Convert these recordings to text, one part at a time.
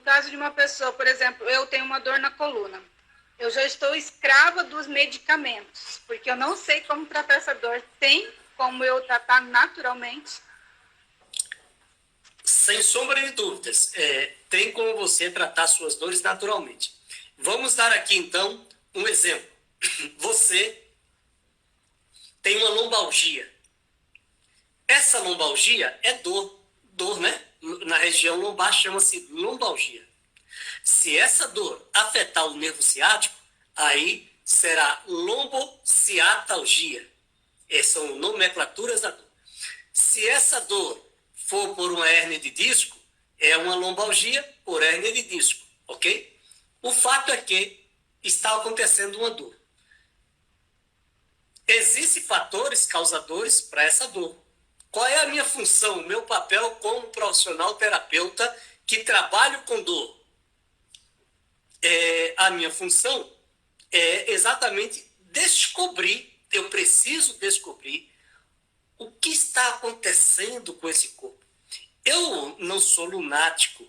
caso de uma pessoa, por exemplo, eu tenho uma dor na coluna. Eu já estou escrava dos medicamentos, porque eu não sei como tratar essa dor. Tem como eu tratar naturalmente? Sem sombra de dúvidas, tem como você tratar suas dores naturalmente. Vamos dar aqui, então, um exemplo. Você tem uma lombalgia. Essa lombalgia é dor, né? Na região lombar chama-se lombalgia. Se essa dor afetar o nervo ciático, aí será lombociatalgia. São nomenclaturas da dor. Se essa dor for por uma hérnia de disco, é uma lombalgia por hérnia de disco, ok? O fato é que está acontecendo uma dor. Existem fatores causadores para essa dor. Qual é a minha função, o meu papel como profissional terapeuta que trabalho com dor? A minha função é exatamente descobrir, eu preciso descobrir o que está acontecendo com esse corpo. Eu não sou lunático,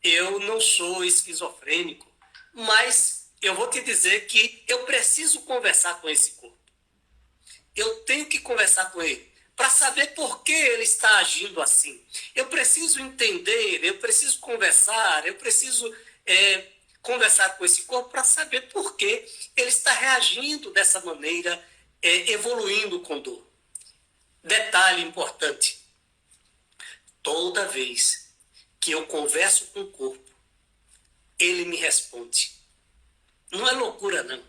eu não sou esquizofrênico, mas eu vou te dizer que eu preciso conversar com esse corpo. Eu tenho que conversar com ele para saber por que ele está agindo assim. Eu preciso entender, eu preciso conversar, eu preciso conversar com esse corpo para saber por que ele está reagindo dessa maneira, evoluindo com dor. Detalhe importante: toda vez que eu converso com o corpo, ele me responde. Não é loucura, não.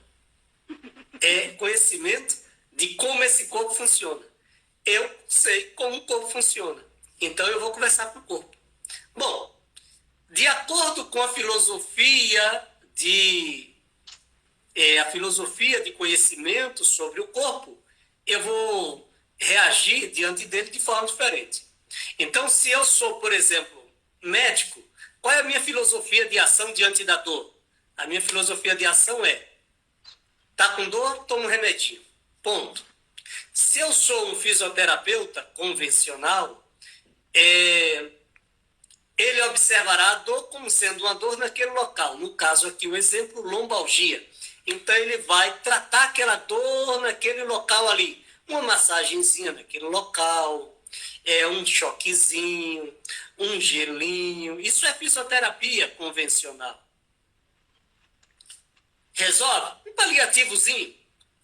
É conhecimento de como esse corpo funciona. Eu sei como o corpo funciona. Então eu vou conversar com o corpo. Bom, de acordo com a filosofia de conhecimento sobre o corpo, eu vou reagir diante dele de forma diferente. Então, se eu sou, por exemplo, médico, qual é a minha filosofia de ação diante da dor? A minha filosofia de ação é: tá com dor, toma um remedinho. Ponto. Se eu sou um fisioterapeuta convencional, ele observará a dor como sendo uma dor naquele local. No caso aqui, o exemplo, lombalgia. Então, ele vai tratar aquela dor naquele local ali. Uma massagenzinha naquele local, um choquezinho, um gelinho. Isso é fisioterapia convencional. Resolve? Um paliativozinho.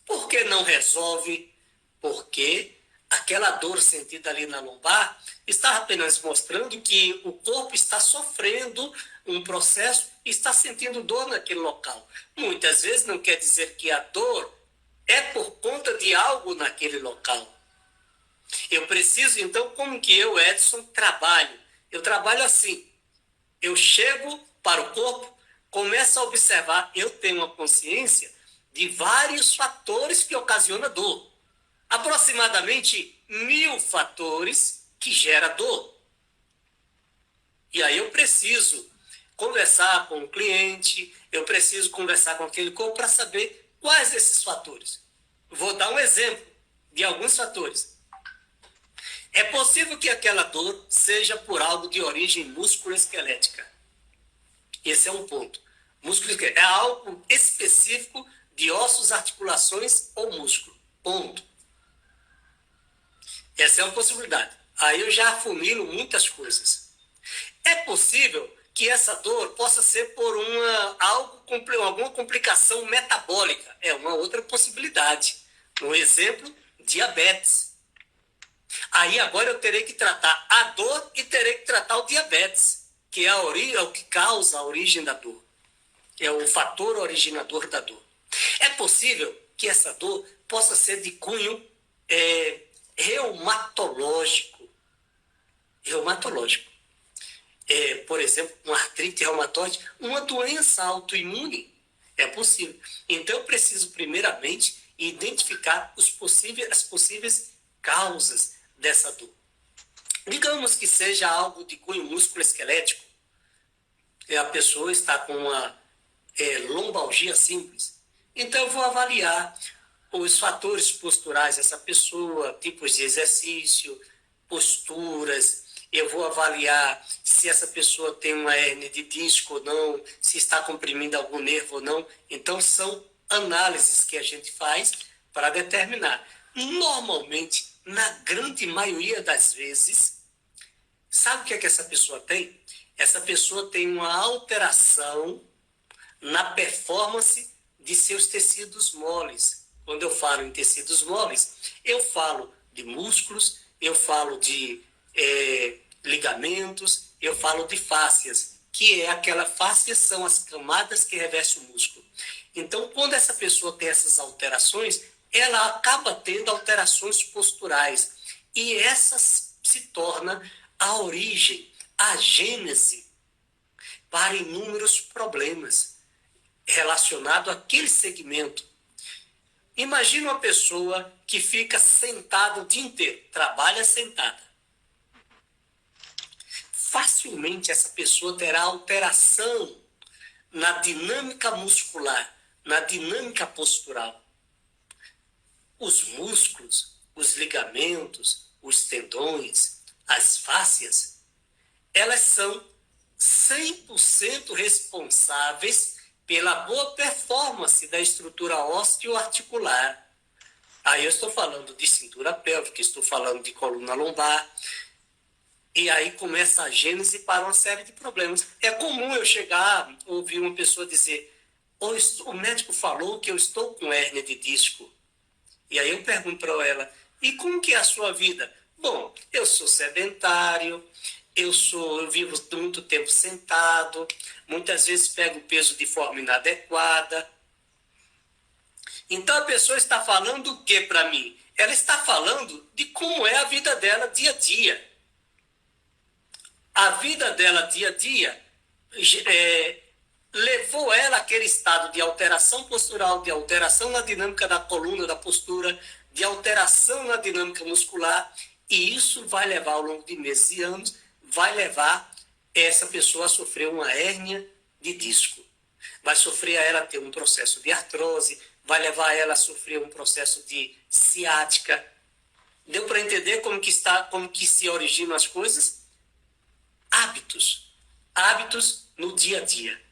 Por que não resolve? Porque aquela dor sentida ali na lombar está apenas mostrando que o corpo está sofrendo um processo e está sentindo dor naquele local. Muitas vezes não quer dizer que a dor é por conta de algo naquele local. Eu preciso, então, como que eu, Edson, trabalho? Eu trabalho assim. Eu chego para o corpo, começo a observar, eu tenho uma consciência de vários fatores que ocasionam dor. Aproximadamente 1000 fatores que geram dor. E aí eu preciso conversar com o cliente, eu preciso conversar com aquele corpo para saber quais esses fatores. Vou dar um exemplo de alguns fatores. É possível que aquela dor seja por algo de origem musculoesquelética. Esse é um ponto. Musculoesquelético é algo específico de ossos, articulações ou músculo. Ponto. Essa é uma possibilidade. Aí eu já afunilo muitas coisas. É possível que essa dor possa ser por alguma complicação metabólica. É uma outra possibilidade. Um exemplo, diabetes. Aí agora eu terei que tratar a dor e terei que tratar o diabetes, que é o que causa a origem da dor. É o fator originador da dor. É possível que essa dor possa ser de cunho reumatológico. Por exemplo, uma artrite reumatoide, uma doença autoimune. É possível. Então eu preciso primeiramente identificar as possíveis causas dessa dor. Digamos que seja algo de cunho musculoesquelético. A pessoa está com uma lombalgia simples. Então eu vou avaliar os fatores posturais dessa pessoa, tipos de exercício, posturas. eu vou avaliar se essa pessoa tem uma hérnia de disco ou não, se está comprimindo algum nervo ou não. Então, são análises que a gente faz para determinar. Normalmente, na grande maioria das vezes, sabe o que é que essa pessoa tem? Essa pessoa tem uma alteração na performance de seus tecidos moles. Quando eu falo em tecidos moles, eu falo de músculos, eu falo de ligamentos, eu falo de fáscias, que é fáscias são as camadas que revestem o músculo. Então, quando essa pessoa tem essas alterações, ela acaba tendo alterações posturais. E essas se torna a origem, a gênese para inúmeros problemas relacionados àquele segmento. Imagina uma pessoa que fica sentada o dia inteiro, trabalha sentada. Facilmente essa pessoa terá alteração na dinâmica muscular, na dinâmica postural. Os músculos, os ligamentos, os tendões, as fáscias, elas são 100% responsáveis pela boa performance da estrutura osteoarticular. Aí eu estou falando de cintura pélvica, estou falando de coluna lombar. E aí começa a gênese para uma série de problemas. É comum eu chegar, ouvir uma pessoa dizer, o médico falou que eu estou com hérnia de disco. E aí eu pergunto para ela, e como que é a sua vida? Bom, eu sou sedentário, eu vivo muito tempo sentado, muitas vezes pego peso de forma inadequada. Então a pessoa está falando o que para mim? Ela está falando de como é a vida dela dia a dia. A vida dela dia a dia levou ela àquele estado de alteração postural, de alteração na dinâmica da coluna, da postura, de alteração na dinâmica muscular, e isso vai levar ao longo de meses e anos, vai levar essa pessoa a sofrer uma hérnia de disco. Vai sofrer a ela ter um processo de artrose, vai levar ela a sofrer um processo de ciática. Deu para entender como que se originam as coisas? Hábitos no dia a dia.